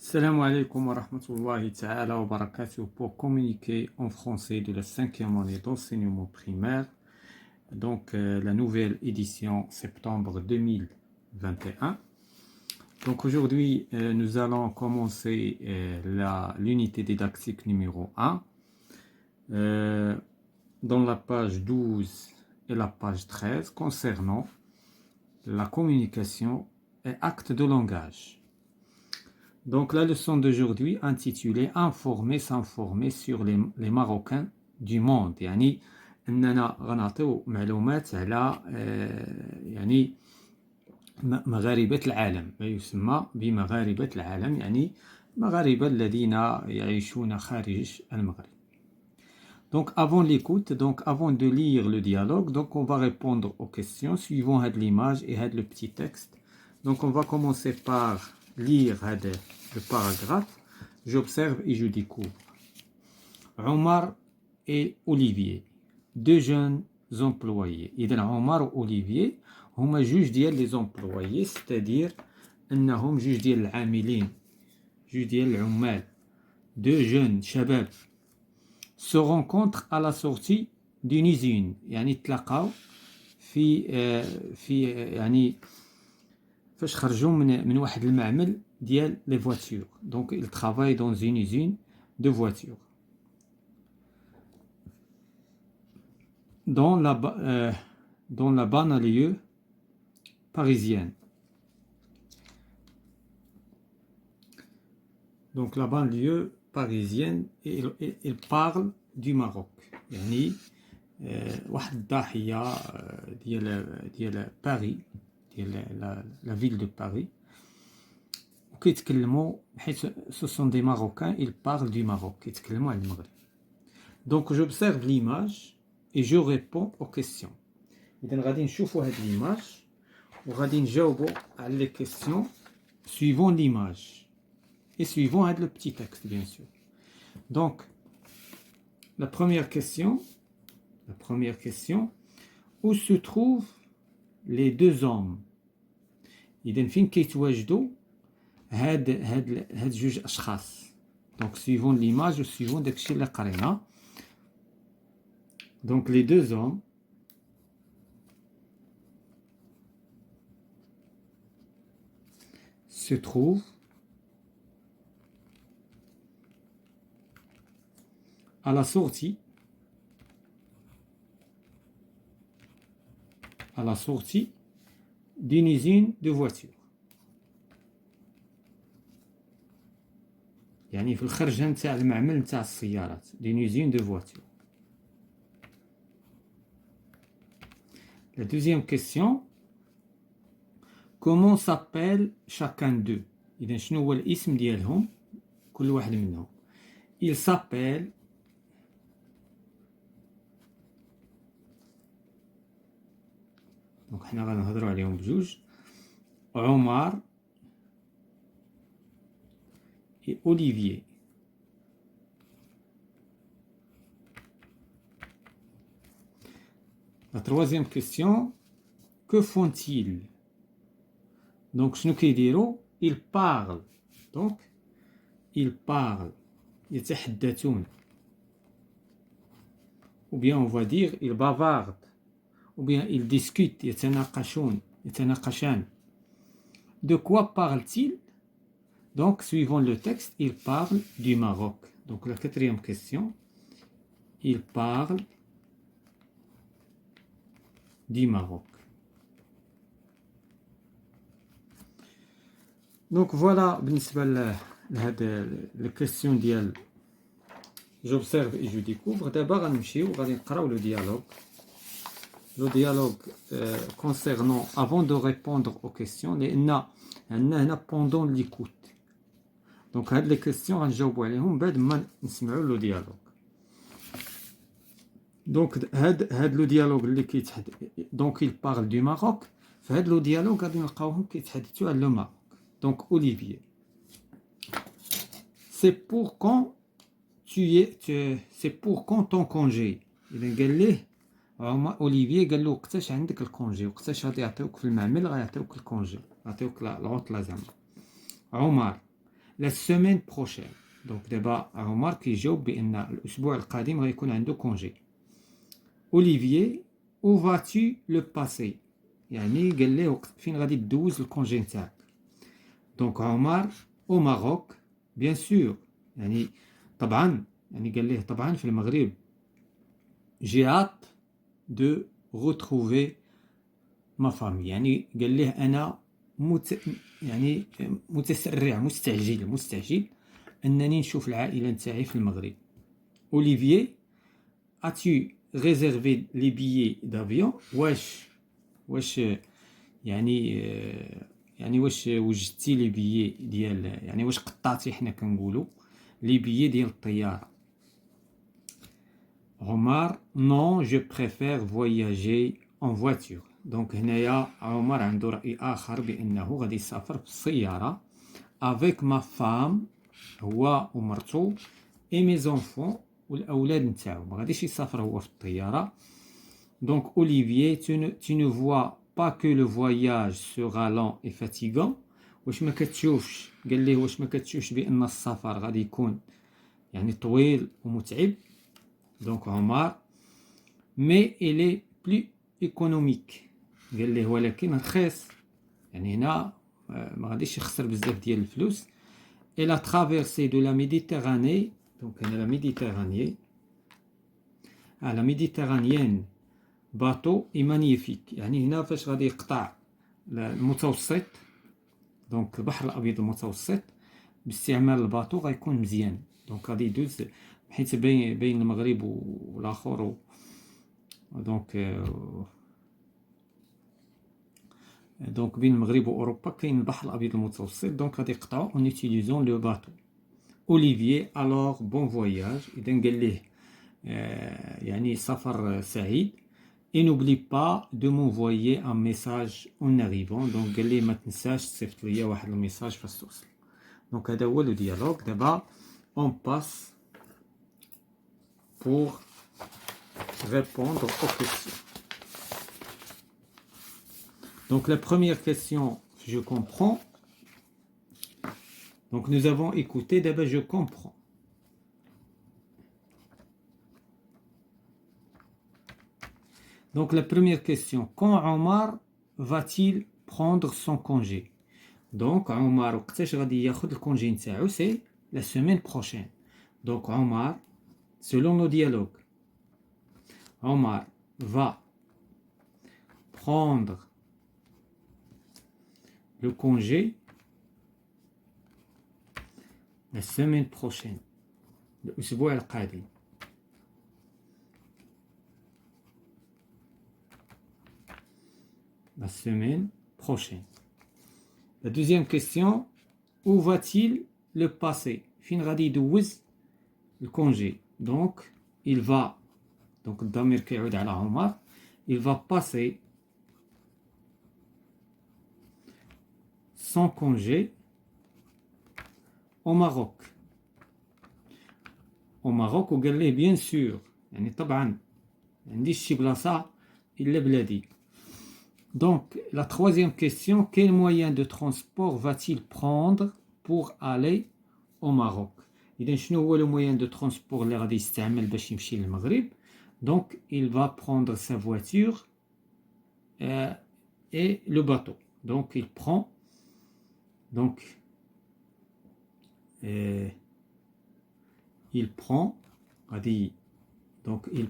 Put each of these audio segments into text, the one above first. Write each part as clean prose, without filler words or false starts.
Salam alaikum wa rahmatullahi ta'ala wa barakatuh pour communiquer en français de la cinquième année d'enseignement primaire, donc la nouvelle édition septembre 2021. Donc aujourd'hui, nous allons commencer l'unité didactique numéro 1 dans la page 12 et la page 13 concernant la communication et actes de langage. Donc la leçon d'aujourd'hui intitulée Informer, s'informer sur les Marocains du monde. يعني أننا غنعطيو معلومات على يعني مغاربة العالم، ما يسمى بمغاربة العالم، يعني مغاربة الذين يعيشون خارج المغرب. Donc avant l'écoute, donc avant de lire le dialogue, donc on va répondre aux questions suivant l'image et le petit texte. Donc on va commencer par lire le paragraphe. J'observe et je découvre. Omar et Olivier, deux jeunes employés. إذن Omar et Olivier هما جوج ديال les employés, c'est-à-dire أنهم جوج ديال العاملين، جوج ديال العمال. Deux jeunes شباب se rencontrent à la sortie d'une usine، يعني تلاقاو في يعني فاش خرجوا من واحد المعمل ديال les voitures. Donc ils travaillent dans une usine de voitures. Dans la banlieue parisienne. Donc la banlieue parisienne, il parle du Maroc. يعني واحد الضاحية ديال باريس، ديال la ville de Paris. وكيتكلموا حيت ce sont des Marocains, ils parlent du Maroc، كيتكلموا على المغرب. Donc j'observe l'image et je réponds aux questions. إذن غادي نشوفوا هاد l'image وغادي نجاوبوا على les questions suivant l'image et suivant le petit texte, bien sûr. Donc la première question, où se trouvent les deux hommes؟ إذن فين كيتواجدوا هاد جوج أشخاص؟ Donc suivant l'image ou suivant داكشي اللي قرينا. Donc les deux hommes se trouvent à la sortie d'une usine de voitures. يعني في الخرجة نتاع المعمل نتاع السيارات، d'une usine de voitures. La deuxième question, comment s'appelle chacun d'eux؟ إذن شنو هو الاسم ديالهم كل واحد منهم؟ Il s'appelle دونك حنا غنهضروا عليهم بجوج، عمر et Olivier. La troisième question, que font-ils? Donc شنو كيديروا؟ ils parlent. Donc ils parlent، يتحدثون. Ou bien on va dire ils bavardent. Ou bien ils discutent، يتناقشان. De quoi parlent-ils? Donc suivant le texte, ils parlent du Maroc. Donc la quatrième question, ils parlent du Maroc. Donc voilà بالنسبة لهاد les questions ديال j'observe et je découvre. دابا غنمشيو غادي نقراو le dialogue concernant avant de répondre aux questions لأن عندنا هنا pendant l'écoute. Donc هاد les questions غنجاوبوا عليهم بعد ما نسمعوا le dialogue. Donc هاد le dialogue اللي كيتحدث donc il parle du Maroc. فهاد le dialogue غادي نلقاوهم كيتحدثوا على le Maroc. Donc Olivier, c'est pour quand ton congé؟ إذا قال ليه أوليفييه قال له وقتاش عندك الكونجي، وقتاش غادي يعطيوك في المعمل غيعطيوك الكونجي، يعطيوك العطلة زعما. عمر، la semaine prochaine. Donc d'abord Omar كيجاوب بأن الأسبوع القادم غيكون عنده congé. Olivier, où vas-tu le passer? يعني قال ليه فين غادي تدوز الكونجي نتاعك. دونك عمر au Maroc bien sûr يعني طبعا يعني قال ليه طبعا في المغرب. j'ai hâte de retrouver ma famille يعني قال ليه أنا يعني متسرع مستعجل أنني نشوف العائلة نتاعي في المغرب. Olivier, as-tu réservé les billets d'avion؟ واش يعني واش وجدتي لي بيي ديال يعني واش قطعتي حنا كنقولوا لي بيي ديال الطياره. عمر non je préfère voyager en voiture. دونك هنايا عمر عنده رأي آخر بأنه غادي يسافر بالسيارة avec ma femme هو ومرتو et mes enfants والأولاد نتاعو. ما غاديش يسافر هو في الطيارة. Donc Olivier, tu ne vois pas que le voyage sera lent et fatigant. واش ما كتشوفش قال ليه واش ما كتشوفش بأن السفر غادي يكون يعني طويل ومتعب. Donc عمر mais il est plus économique. قال ليه ولكن رخيص يعني هنا ما غاديش يخسر بزاف ديال الفلوس. Et la traversée de la Méditerranée, donc la Méditerranée, la Méditerranéenne باطو اي مانيفيك. يعني هنا فاش غادي يقطع المتوسط دونك البحر الابيض المتوسط باستعمال الباطو غيكون مزيان. دونك غادي يدوز حيت بين المغرب والاخر دونك بين المغرب واوروبا كاين البحر الابيض المتوسط. دونك غادي يقطعوا اون يوتيليزون لو باطو. اوليفيي alors bon voyage. اذا قال ليه يعني سفر سعيد. Et n'oublie pas de m'envoyer un message en arrivant. Donc قال لي ما تنساش تصيفط ليا واحد الميساج فاش توصل. دونك هذا هو لو ديالوغ. دابا on passe pour répondre aux questions. Donc la première question, je comprends. Donc nous avons écouté d'abord je comprends. Donc la première question, quand Omar va-t-il prendre son congé? Donc Omar وقتاش غادي ياخذ الكونجي نتاعو c'est la semaine prochaine. Donc Omar, selon nos dialogues, Omar va prendre le congé la semaine prochaine, الأسبوع القادم. La semaine prochaine. La deuxième question, où va-t-il le passer? فين غادي يدوز الكونجي. Donc il va, donc الضمير كيعود على عمر, il va passer son congé au Maroc. Au Maroc وقال ليه bien sûr يعني طبعا ما عنديش شي بلاصة إلا بلادي. Donc, la troisième question, quel moyen de transport va-t-il prendre pour aller au Maroc? إذا شنو هو le moyen de transport اللي غادي يستعمل باش يمشي للمغرب؟ Donc, il va prendre sa voiture et le bateau. Donc, il prend il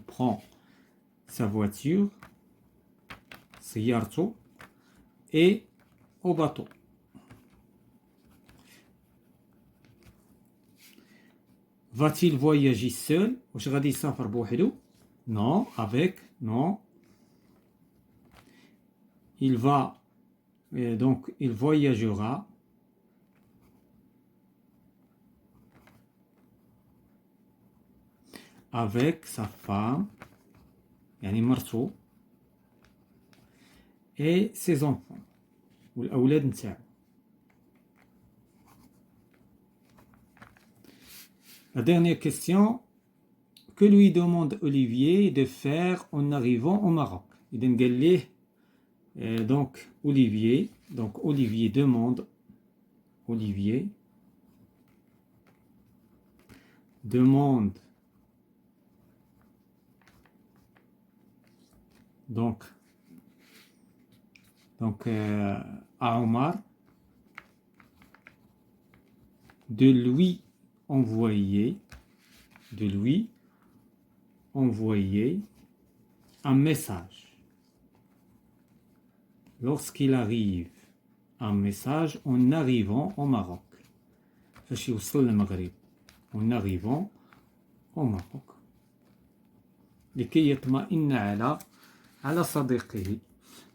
prend sa voiture سيارته et au bateau. Va-t-il voyager seul? واش غادي يسافر بوحدو؟ Non, avec, non. Il va, donc il voyagera avec sa femme يعني مرتو et ses enfants والأولاد نتاعو. La dernière question, que lui demande Olivier de faire en arrivant au Maroc? إذن قال ليه donc Olivier demande demande donc à Omar de lui envoyer un message. Lorsqu'il arrive un message en arrivant au Maroc. فاش يوصل للمغرب en arrivant au Maroc. لكي يطمئن على صديقه.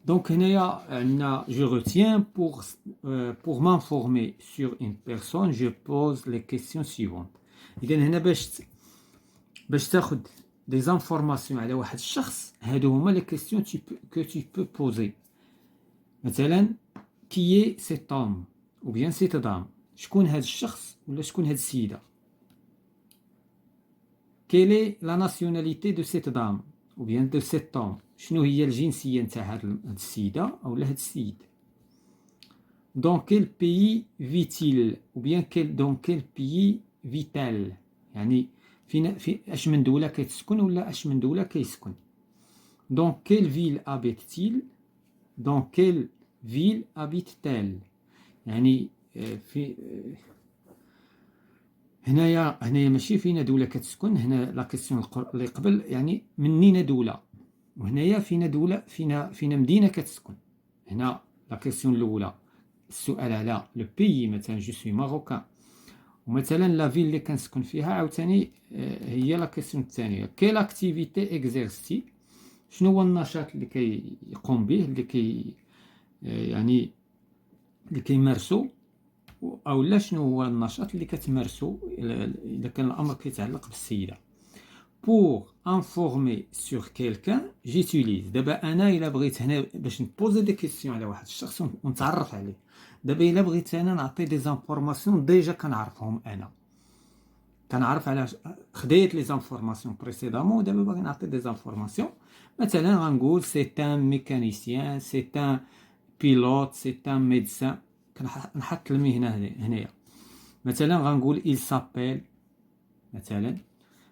Donc je retiens pour m'informer sur une personne, je pose les questions suivantes. إذا هنا باش تاخد des informations على واحد الشخص, هادو هما les questions que tu peux poser. مثلا qui est cet homme ou bien cette dame, شكون هاد الشخص ولا شكون هاد السيدة. Quelle est la nationalité de cette dame ou bien de cet homme, شنو هي الجنسية نتاع هاد السيدة أو هاد السيد. Dans quel pays vit-il ou bien dans quel pays vit-elle, يعني في اش من دولة كتسكن ولا اش من دولة كيسكن. Dans quelle ville habite-t-il, dans quelle ville habite-t-elle, يعني في هنايا ماشي فينا دولة كتسكن, هنا لا كيسيون اللي قبل يعني منين دولة, وهنايا فينا دولة فينا مدينة كتسكن. هنا لا كيسيون الأولى السؤال على لو بيي, مثلا جو سوي ماروكان, ومثلا لا فيل اللي كنسكن فيها عاوتاني هي لا كيسيون الثانية. كيل اكتيفيتي اكزيرسي, شنو هو النشاط اللي كيقوم به, اللي كيمارسو, او لا شنو هو النشاط اللي كتمارسو اذا كان الامر كيتعلق بالسيده. pour informer sur quelqu'un j'utilise. دابا انا الا بغيت هنا باش نبوزي دي كيسيون على واحد الشخص ونتعرف عليه, دابا الا بغيت انا نعطي دي زانفورماسيون ديجا كنعرفهم, انا كنعرف على خديت لي زانفورماسيون بريسيدامون, دابا باغي نعطي دي زانفورماسيون. مثلا غنقول سي ان ميكانيسيان, سي ان بيلوت, سي ان ميدسان, كنحط المهنه هنايا. مثلا غنقول il s'appelle,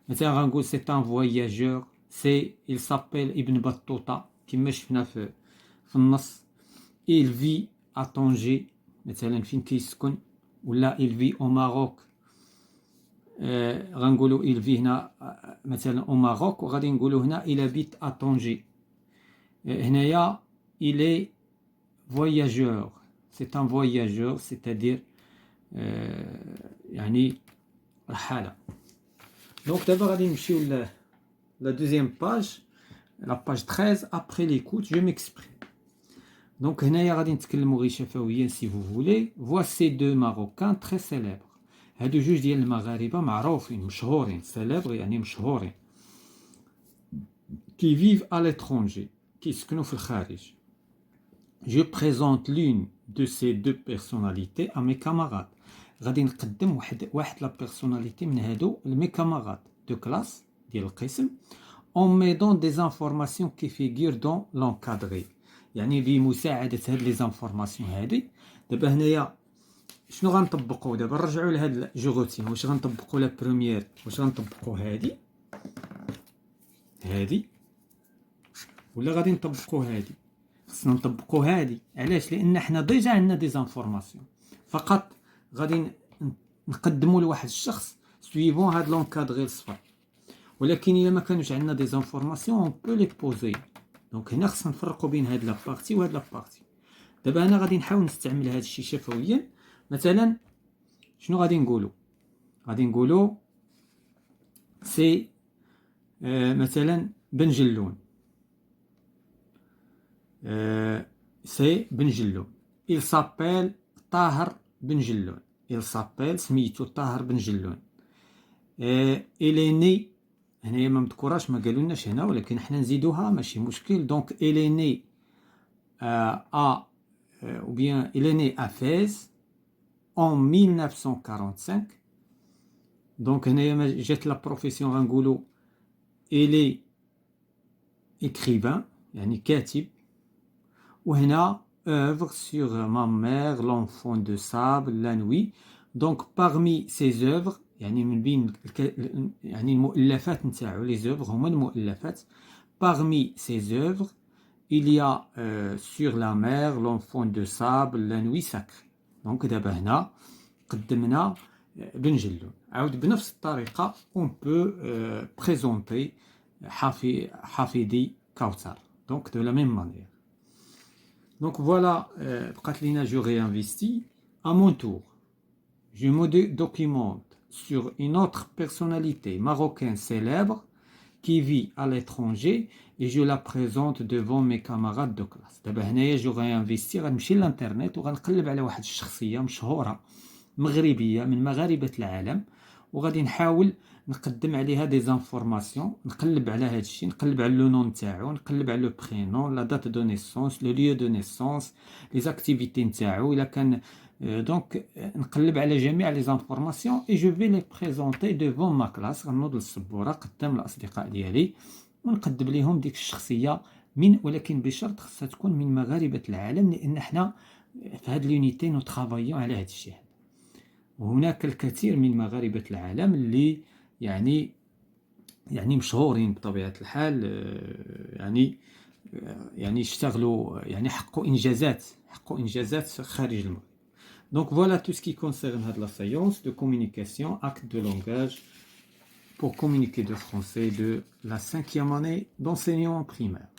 مثلا غنقول سي ان فواياجور, il s'appelle ابن بطوطه كما شفنا في النص. il vit à Tanger, مثلا فين كيسكن, ولا il vit au Maroc, غنقولوا il vit هنا مثلا au Maroc, وغادي نقولوا هنا il habite à Tanger. هنايا il est voyageur, c'est un voyageur, c'est-à-dire يعني رحالة. Donc دابا غادي نمشيو la deuxième page, la page 13. Après l'écoute, je m'exprime. Donc هنايا غادي نتكلموا غير شفويا si vous voulez. Voici deux Marocains très célèbres. هادو جوج ديال المغاربة معروفين مشهورين, célèbres يعني مشهورين, qui vivent à l'étranger, كيسكنوا في الخارج. Je présente l'une de ces deux personnalités à mes camarades. غادي نقدم واحد لا بيرسوناليتي من هادو لمي كاماراد دو كلاس ديال القسم, en m'aidant des informations qui figurent dans l'encadré, يعني بمساعدة هاد لي زانفورماسيون هادي. دابا هنايا شنو غنطبقوا دابا, نرجعوا لهاد جو روتين. واش غنطبقوا لا بروميير, واش غنطبقوا هادي ولا غادي نطبقوا هادي؟ خصنا نطبقوا هادي. علاش؟ لان حنا ديجا عندنا دي زانفورماسيون, فقط غادي نقدموا لواحد الشخص سويفون هاد لونكادغي الصفر. ولكن الا ما كانوش عندنا دي زانفورماسيون اون بو لي بوزي. دونك هنا خصنا نفرقوا بين هاد لا بارتي وهاد لا بارتي. دابا انا غادي نحاول نستعمل هاد الشيء شفويا. مثلا شنو غادي نقولوا؟ غادي نقولوا سي مثلا بن جلون, سي بن جلون. il s'appelle طاهر بن جلون. il s'appelle سميتو طاهر بن جلون. il est né, هنايا ما مذكوراش, ما قالولناش هنا, ولكن حنا نزيدوها ماشي مشكل. دونك il est né à ou bien il est né à Fès en 1945. دونك هنايا جات لا بروفيسيون, غنقولوا il est écrivain يعني كاتب. وهنا œuvre sur ma mère, l'enfant de sable, la nuit. Donc parmi ses œuvres يعني من بين يعني المؤلفات نتاعو لي زوفغ هما المؤلفات. Parmi ces œuvres il y a sur la mer, l'enfant de sable, la nuit sacrée. Donc دابا هنا قدمنا بن جلون. عاود بنفس الطريقة on peut présenter حفيدي كوثر. Donc de la même manière. Donc voilà, بقات لينا je réinvestis. À mon tour, je me documente sur une autre personnalité marocaine célèbre qui vit à l'étranger et je la présente devant mes camarades de classe. دابا هنايا جو غانفيستي غنمشي للانترنت وغنقلب على واحد الشخصيه مشهوره مغربيه من مغاربه العالم وغادي نحاول نقدم عليها دي زانفورماسيون. نقلب على هذا الشيء، نقلب على لو نون نتاعو، نقلب على لو برينون، لا دات دو نيسونس، لو ليو دو نيسونس، لي زاكتيفيتي نتاعو الا كان دونك نقلب على جميع لي زانفورماسيون اي جو في لي بريزونتي دوفون ما كلاس. غنوض للسبوره قدام الاصدقاء ديالي ونقدم ليهم ديك الشخصيه من، ولكن بشرط خصها تكون من مغاربه العالم، لان حنا في هاد لونيتي نو ترافايون على هاد الشيء. وهناك الكثير من مغاربه العالم اللي يعني مشهورين بطبيعه الحال، يعني اشتغلوا، يعني حققوا انجازات خارج المغرب. Donc voilà tout ce qui concerne la séance de communication, acte de langage pour communiquer de français de la 5e année d'enseignant en primaire.